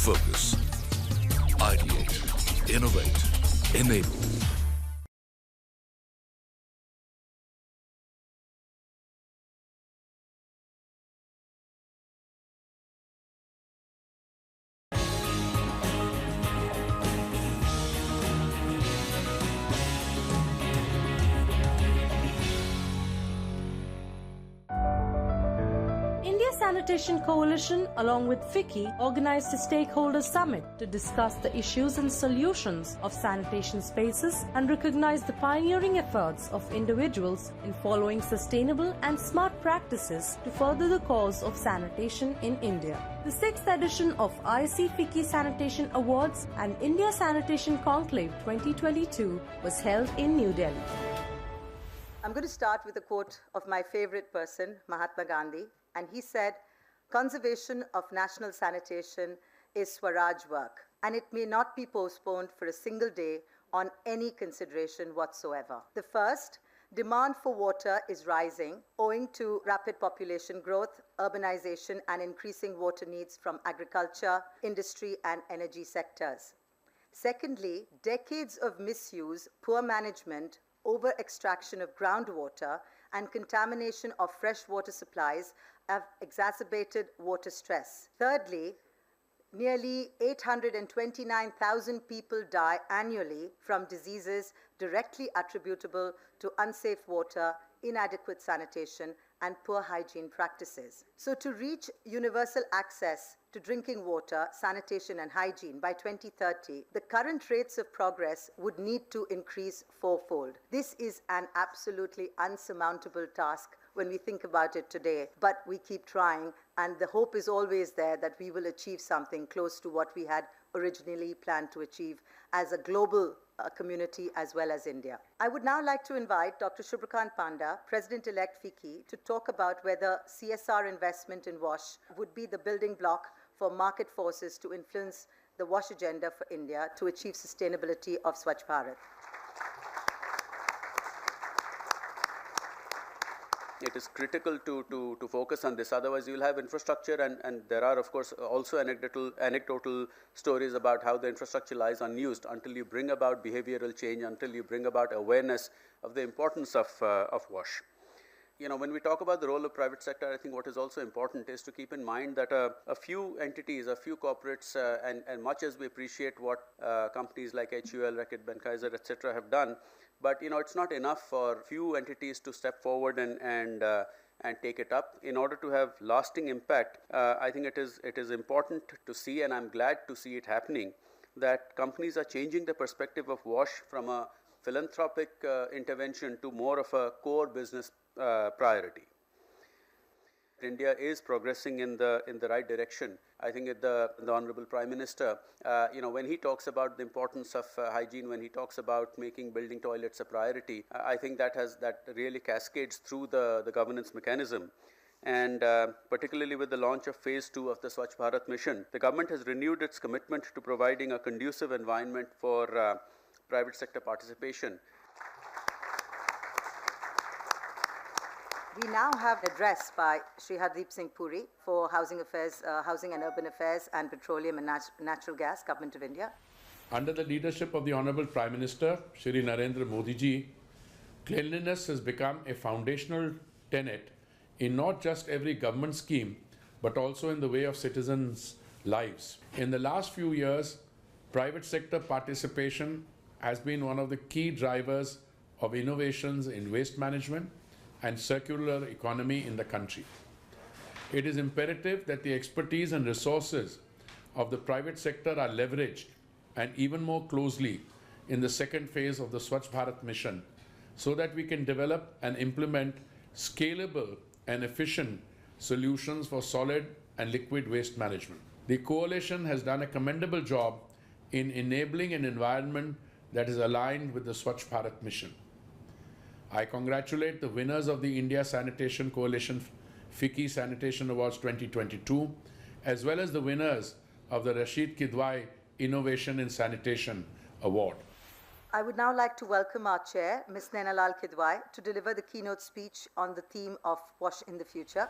Focus. Ideate. Innovate. Enable. Sanitation Coalition, along with FICCI, organized a stakeholder summit to discuss the issues and solutions of sanitation spaces and recognize the pioneering efforts of individuals in following sustainable and smart practices to further the cause of sanitation in India. The 6th edition of ISC-FICCI Sanitation Awards and India Sanitation Conclave 2022 was held in New Delhi. I'm going to start with a quote of my favorite person, Mahatma Gandhi. And he said, "Conservation of national sanitation is Swaraj work, and it may not be postponed for a single day on any consideration whatsoever." The first, demand for water is rising owing to rapid population growth, urbanization, and increasing water needs from agriculture, industry, and energy sectors. Secondly, decades of misuse, poor management, over-extraction of groundwater, and contamination of fresh water supplies have exacerbated water stress. Thirdly, nearly 829,000 people die annually from diseases directly attributable to unsafe water, inadequate sanitation, and poor hygiene practices. So to reach universal access to drinking water, sanitation, and hygiene by 2030, the current rates of progress would need to increase fourfold. This is an absolutely unsurmountable task when we think about it today, but we keep trying, and the hope is always there that we will achieve something close to what we had originally planned to achieve as a global community as well as India. I would now like to invite Dr. Shubhrakant Panda, President-elect FICCI, to talk about whether CSR investment in WASH would be the building block for market forces to influence the WASH agenda for India to achieve sustainability of Swachh Bharat. It is critical to focus on this, otherwise you will have infrastructure, and there are of course also anecdotal stories about how the infrastructure lies unused until you bring about behavioral change, until you bring about awareness of the importance of WASH. You know, when we talk about the role of private sector, I think what is also important is to keep in mind that a few entities, a few corporates, and much as we appreciate what companies like HUL, Reckitt Benckiser, etc. have done, but you know, it's not enough for few entities to step forward and take it up. In order to have lasting impact, I think it is important to see, and I'm glad to see it happening, that companies are changing the perspective of WASH from a philanthropic intervention to more of a core business priority. India is progressing in the right direction. I think the Honorable Prime Minister, when he talks about the importance of hygiene, when he talks about making building toilets a priority, I think that really cascades through the governance mechanism. And particularly with the launch of phase 2 of the Swachh Bharat mission, the government has renewed its commitment to providing a conducive environment for private sector participation. We now have an address by Shri Hardeep Singh Puri for Housing and Urban Affairs and Petroleum and Natural Gas, Government of India. Under the leadership of the Honorable Prime Minister, Shri Narendra Modi ji, cleanliness has become a foundational tenet in not just every government scheme, but also in the way of citizens' lives. In the last few years, private sector participation has been one of the key drivers of innovations in waste management and circular economy in the country. It is imperative that the expertise and resources of the private sector are leveraged and even more closely in the second phase of the Swachh Bharat mission, so that we can develop and implement scalable and efficient solutions for solid and liquid waste management. The coalition has done a commendable job in enabling an environment that is aligned with the Swachh Bharat mission. I congratulate the winners of the India Sanitation Coalition FICCI Sanitation Awards 2022, as well as the winners of the Rashid Kidwai Innovation in Sanitation Award. I would now like to welcome our chair, Ms. Nainalal Kidwai, to deliver the keynote speech on the theme of WASH in the Future.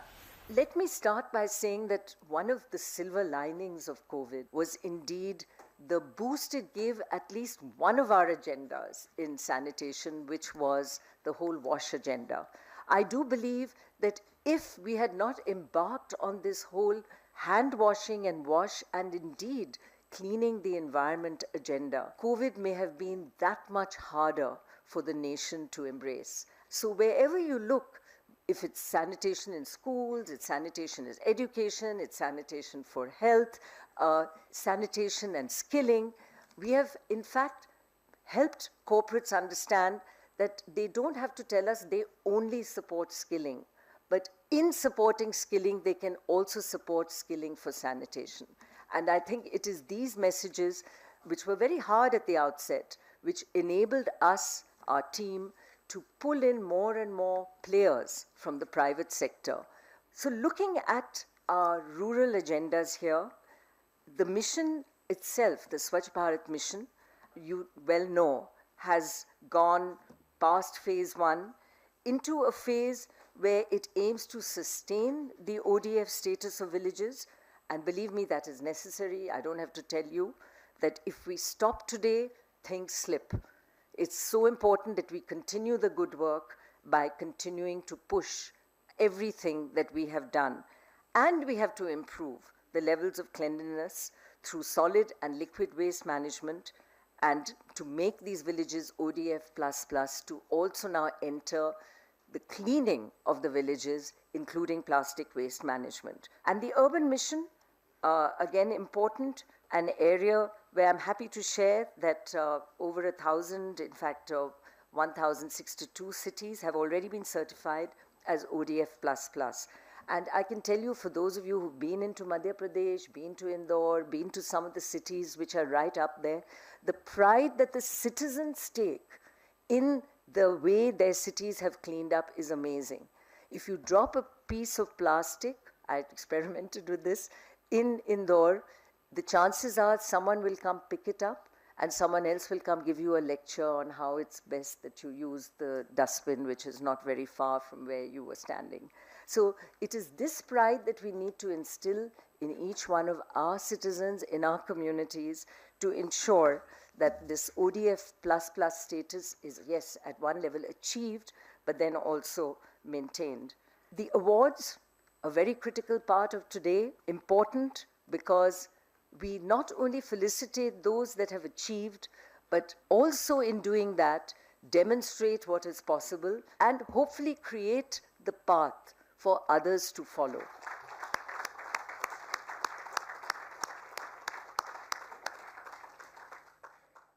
Let me start by saying that one of the silver linings of COVID was indeed the boost it gave at least one of our agendas in sanitation, which was the whole wash agenda. I do believe that if we had not embarked on this whole hand washing and wash and indeed cleaning the environment agenda, COVID may have been that much harder for the nation to embrace. So wherever you look, if it's sanitation in schools, it's sanitation as education, it's sanitation for health, sanitation and skilling, we have in fact helped corporates understand that they don't have to tell us they only support skilling, but in supporting skilling, they can also support skilling for sanitation. And I think it is these messages, which were very hard at the outset, which enabled us, our team, to pull in more and more players from the private sector. So looking at our rural agendas here, the mission itself, the Swachh Bharat mission, you well know, has gone past phase 1 into a phase where it aims to sustain the ODF status of villages. And believe me, that is necessary. I don't have to tell you that if we stop today, things slip. It's so important that we continue the good work by continuing to push everything that we have done. And we have to improve the levels of cleanliness through solid and liquid waste management, and to make these villages ODF++ to also now enter the cleaning of the villages, including plastic waste management. And the urban mission, again important, an area where I'm happy to share that over 1,000, in fact 1,062 cities have already been certified as ODF++. And I can tell you, for those of you who've been into Madhya Pradesh, been to Indore, been to some of the cities which are right up there, the pride that the citizens take in the way their cities have cleaned up is amazing. If you drop a piece of plastic, I experimented with this, in Indore, the chances are someone will come pick it up and someone else will come give you a lecture on how it's best that you use the dustbin, which is not very far from where you were standing. So it is this pride that we need to instill in each one of our citizens, in our communities, to ensure that this ODF++ status is, yes, at one level achieved, but then also maintained. The awards, a very critical part of today, important because we not only felicitate those that have achieved, but also in doing that, demonstrate what is possible and hopefully create the path for others to follow.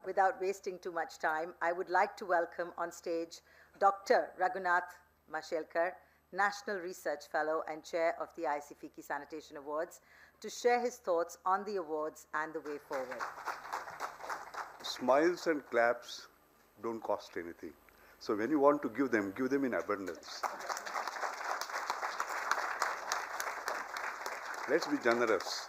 Without wasting too much time, I would like to welcome on stage Dr. Raghunath Mashelkar, National Research Fellow and Chair of the ISC-FICCI Sanitation Awards, to share his thoughts on the awards and the way forward. Smiles and claps don't cost anything. So when you want to give them in abundance. Let's be generous.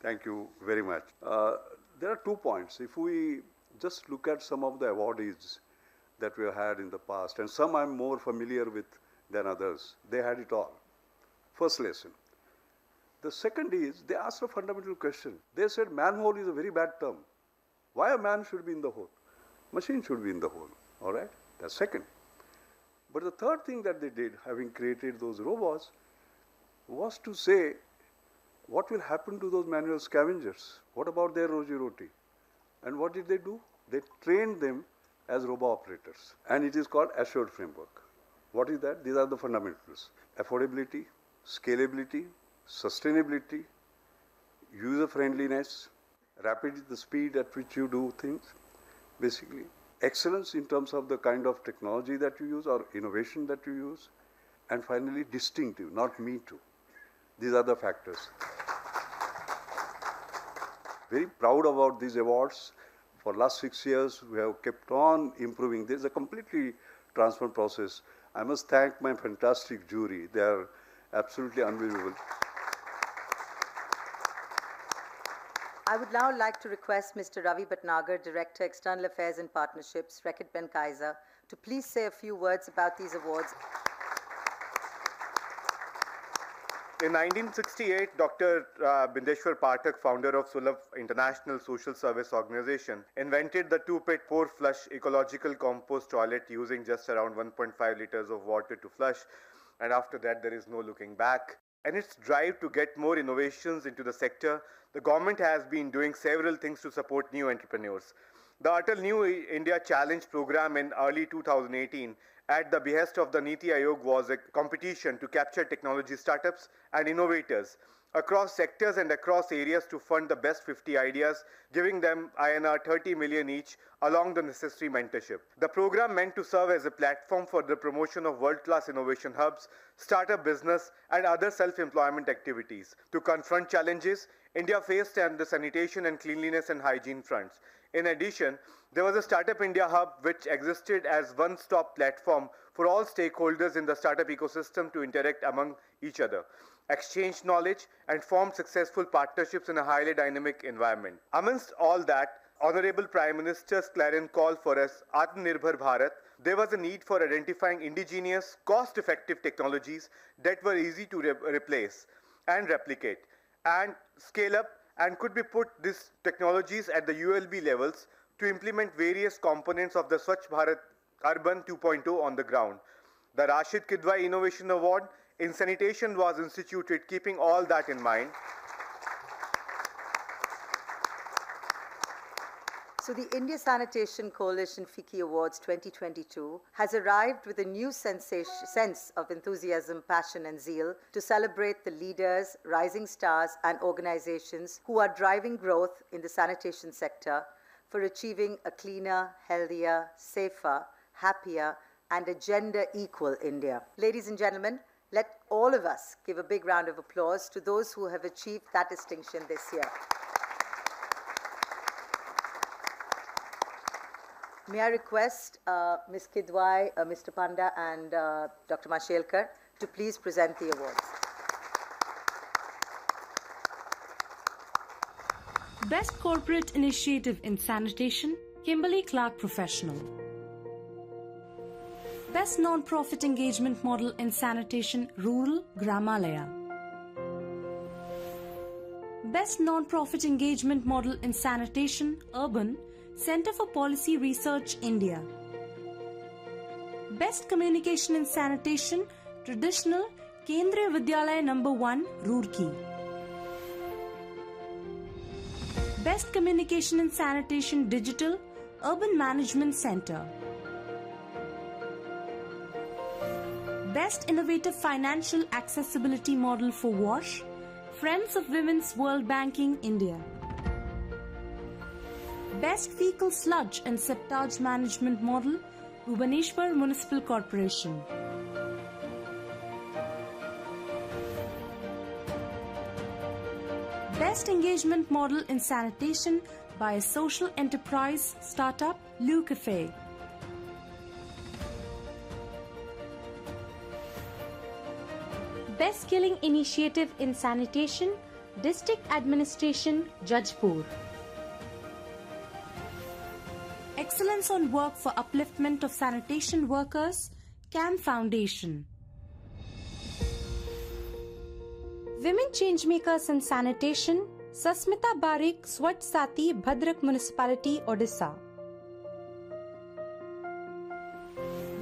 Thank you very much. There are 2 points. If we just look at some of the awardees that we have had in the past, and some I'm more familiar with than others, they had it all. First lesson. The second is, they asked a fundamental question. They said, manhole is a very bad term. Why a man should be in the hole? Machine should be in the hole, all right? That's second. But the third thing that they did, having created those robots, was to say, what will happen to those manual scavengers? What about their roti? And what did they do? They trained them as robo-operators. And it is called assured framework. What is that? These are the fundamentals. Affordability, scalability, sustainability, user-friendliness, rapidity, the speed at which you do things, basically. Excellence in terms of the kind of technology that you use or innovation that you use. And finally, distinctive, not me too. These are the factors. Very proud about these awards. For last 6 years, we have kept on improving. This is a completely transparent process. I must thank my fantastic jury. They are absolutely unbelievable. I would now like to request Mr. Ravi Bhatnagar, Director, External Affairs and Partnerships, Reckitt Benckiser, to please say a few words about these awards. In 1968, Dr. Bindeshwar Pathak, founder of Sulabh International Social Service Organization, invented the two-pit pour-flush ecological compost toilet using just around 1.5 liters of water to flush. And after that, there is no looking back. And its drive to get more innovations into the sector, the government has been doing several things to support new entrepreneurs. The Atal New India Challenge program in early 2018, at the behest of the Niti Aayog, was a competition to capture technology startups and innovators across sectors and across areas to fund the best 50 ideas, giving them INR 30 million each along the necessary mentorship. The program meant to serve as a platform for the promotion of world-class innovation hubs, startup business and other self-employment activities. To confront challenges India faced on the sanitation and cleanliness and hygiene fronts. In addition, there was a Startup India Hub which existed as one-stop platform for all stakeholders in the startup ecosystem to interact among each other, exchange knowledge and form successful partnerships in a highly dynamic environment. Amongst all that, Honorable Prime Minister's clarion call for us, Atmanirbhar Bharat, there was a need for identifying indigenous, cost-effective technologies that were easy to replace and replicate and scale up, and could be put these technologies at the ULB levels to implement various components of the Swachh Bharat Urban 2.0 on the ground. The Rashid Kidwai Innovation Award in Sanitation was instituted keeping all that in mind. So the India Sanitation Coalition FICCI Awards 2022 has arrived with a new sense of enthusiasm, passion and zeal to celebrate the leaders, rising stars and organizations who are driving growth in the sanitation sector for achieving a cleaner, healthier, safer, happier and a gender-equal India. Ladies and gentlemen, let all of us give a big round of applause to those who have achieved that distinction this year. May I request Ms. Kidwai, Mr. Panda and Dr. Mashelkar to please present the awards. Best Corporate Initiative in Sanitation, Kimberly Clark Professional. Best Non-Profit Engagement Model in Sanitation, Rural, Gramalaya. Best Non-Profit Engagement Model in Sanitation, Urban, Center for Policy Research, India. Best Communication in Sanitation, Traditional, Kendriya Vidyalaya No. 1, Roorkee. Best Communication in Sanitation, Digital, Urban Management Center. Best Innovative Financial Accessibility Model for WASH, Friends of Women's World Banking, India. Best Fecal Sludge and Septage Management Model, Bhubaneswar Municipal Corporation. Best Engagement Model in Sanitation by a Social Enterprise Startup, Lou Cafe. Best Skilling Initiative in Sanitation, District Administration, Jajpur. Excellence on Work for Upliftment of Sanitation Workers, CAM Foundation. Women Changemakers in Sanitation, Sasmita Barik, Swachh Sati, Bhadrak Municipality, Odisha.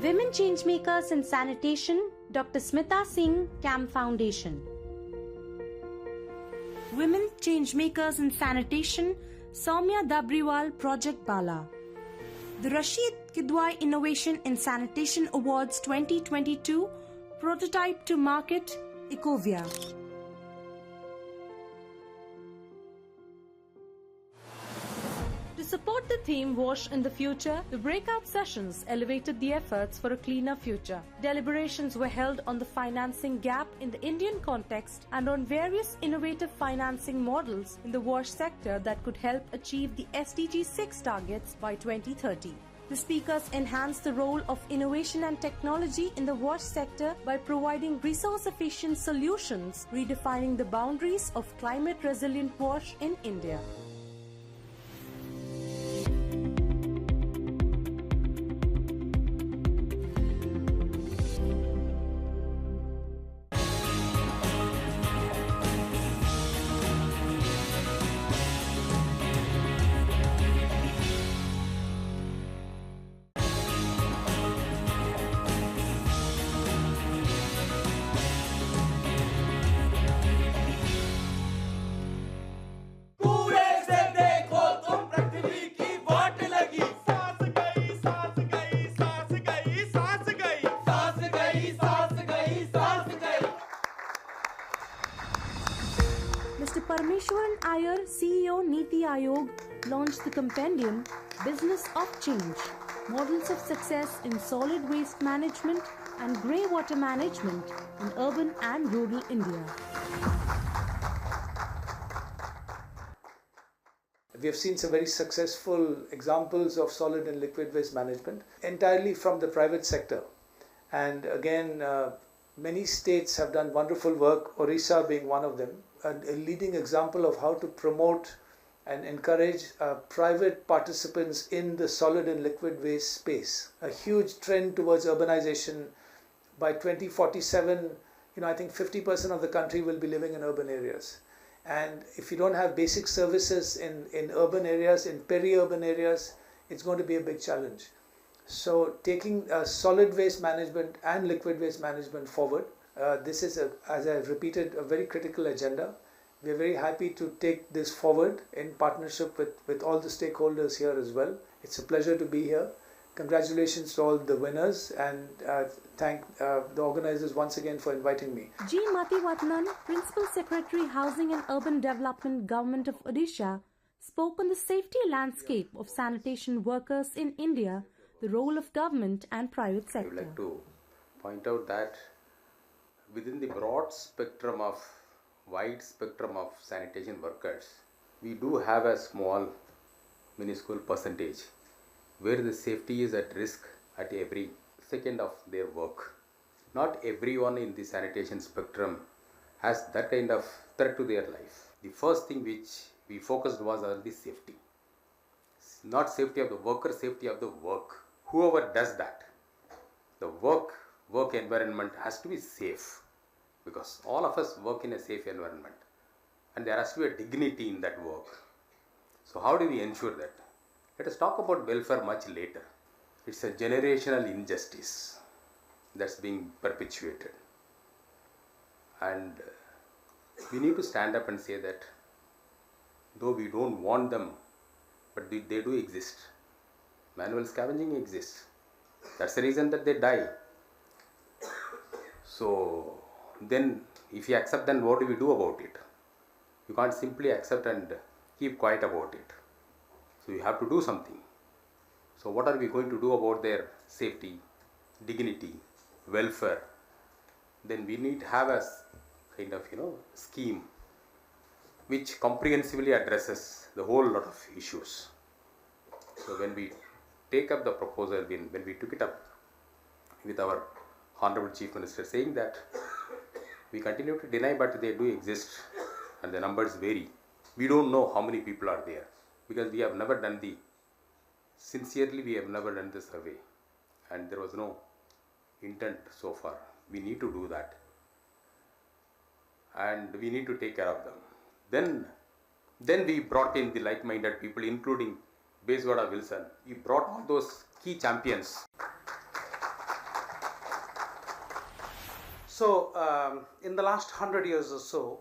Women Changemakers in Sanitation, Dr. Smita Singh, CAM Foundation. Women Changemakers in Sanitation, Soumya Dabriwal, Project Bala. The Rashid Kidwai Innovation in Sanitation Awards 2022, Prototype to Market, Ecovia. To support the theme Wash in the Future, the breakout sessions elevated the efforts for a cleaner future. Deliberations were held on the financing gap in the Indian context and on various innovative financing models in the wash sector that could help achieve the SDG 6 targets by 2030. The speakers enhanced the role of innovation and technology in the wash sector by providing resource-efficient solutions, redefining the boundaries of climate-resilient wash in India. Mr. Parameshwaran Iyer, CEO Niti Aayog, launched the compendium Business of Change, Models of Success in Solid Waste Management and Grey Water Management in Urban and Rural India. We have seen some very successful examples of solid and liquid waste management entirely from the private sector. And again, many states have done wonderful work, Orissa being one of them, a leading example of how to promote and encourage private participants in the solid and liquid waste space. A huge trend towards urbanization. By 2047, I think 50% of the country will be living in urban areas. And if you don't have basic services in urban areas, in peri-urban areas, it's going to be a big challenge. So taking solid waste management and liquid waste management forward, this is, as I've repeated, a very critical agenda. We are very happy to take this forward in partnership with all the stakeholders here as well. It's a pleasure to be here. Congratulations to all the winners, and thank the organizers once again for inviting me. G. Mathivatnan, Principal Secretary, Housing and Urban Development, Government of Odisha, spoke on the safety landscape of sanitation workers in India, the role of government and private sector. I would like to point out that within the wide spectrum of sanitation workers, we do have a small, minuscule percentage where the safety is at risk at every second of their work. Not everyone in the sanitation spectrum has that kind of threat to their life. The first thing which we focused was on the safety. Not safety of the worker, safety of the work. Whoever does that, the work environment has to be safe, because all of us work in a safe environment and there has to be a dignity in that work. So how do we ensure that? Let us talk about welfare much later. It's a generational injustice that's being perpetuated, and we need to stand up and say that though we don't want them, but they do exist. Manual scavenging exists. That's the reason that they die. So then if you accept, then what do we do about it? You can't simply accept and keep quiet about it. So you have to do something. So what are we going to do about their safety, dignity, welfare? Then we need to have a kind of scheme which comprehensively addresses the whole lot of issues. So when we take up the proposal, when we took it up with our Honorable Chief Minister, saying that we continue to deny, but they do exist and the numbers vary. We don't know how many people are there, because we have never done sincerely we have never done the survey, and there was no intent so far. We need to do that, and we need to take care of them. Then we brought in the like-minded people, including Bezwada Wilson. We brought all those key champions. So in the last 100 years or so,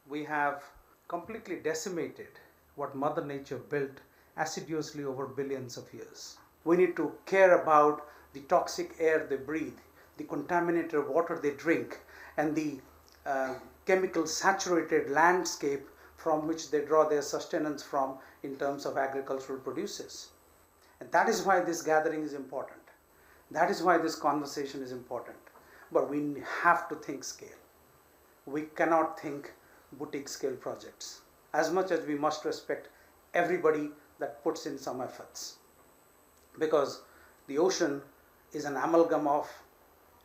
we have completely decimated what Mother Nature built assiduously over billions of years. We need to care about the toxic air they breathe, the contaminated water they drink, and the chemical saturated landscape from which they draw their sustenance from in terms of agricultural produces. And that is why this gathering is important. That is why this conversation is important. But we have to think scale. We cannot think boutique scale projects, as much as we must respect everybody that puts in some efforts. Because the ocean is an amalgam of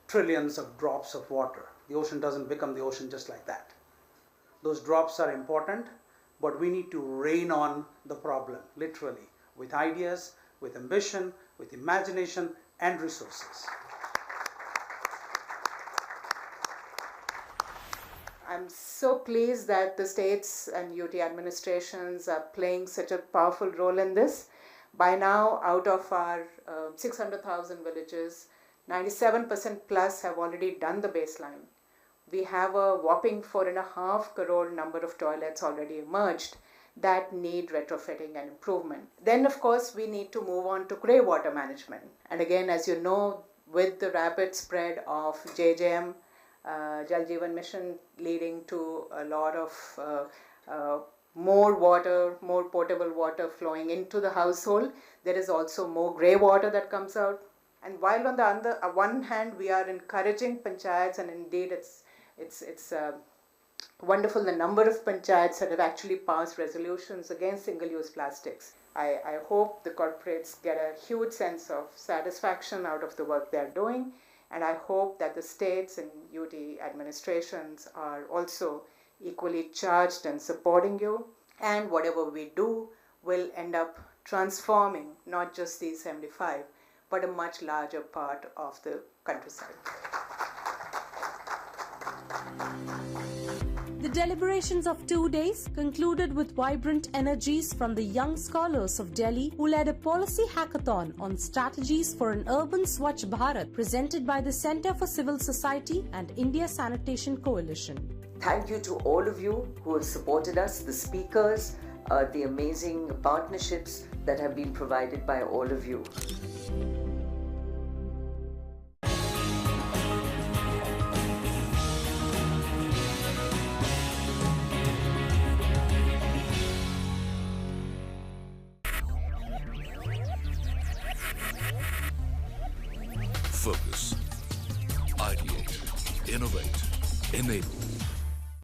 trillions of drops of water. The ocean doesn't become the ocean just like that. Those drops are important, but we need to rain on the problem, literally, with ideas, with ambition, with imagination and resources. I'm so pleased that the states and UT administrations are playing such a powerful role in this. By now, out of our 600,000 villages, 97% plus have already done the baseline. We have a whopping 4.5 crore number of toilets already emerged that need retrofitting and improvement. Then, of course, we need to move on to grey water management. And again, as you know, with the rapid spread of JJM, Jal Jeevan Mission, leading to a lot of more water, more potable water flowing into the household. There is also more grey water that comes out. And while on the one hand we are encouraging panchayats, and indeed it's wonderful the number of panchayats that have actually passed resolutions against single-use plastics. I hope the corporates get a huge sense of satisfaction out of the work they're doing, and I hope that the states and UT administrations are also equally charged and supporting you, and whatever we do will end up transforming not just these 75 but a much larger part of the countryside. The deliberations of 2 days concluded with vibrant energies from the young scholars of Delhi who led a policy hackathon on strategies for an urban Swachh Bharat presented by the Centre for Civil Society and India Sanitation Coalition. Thank you to all of you who have supported us, the speakers, the amazing partnerships that have been provided by all of you. Focus. Ideate. Innovate. Enable.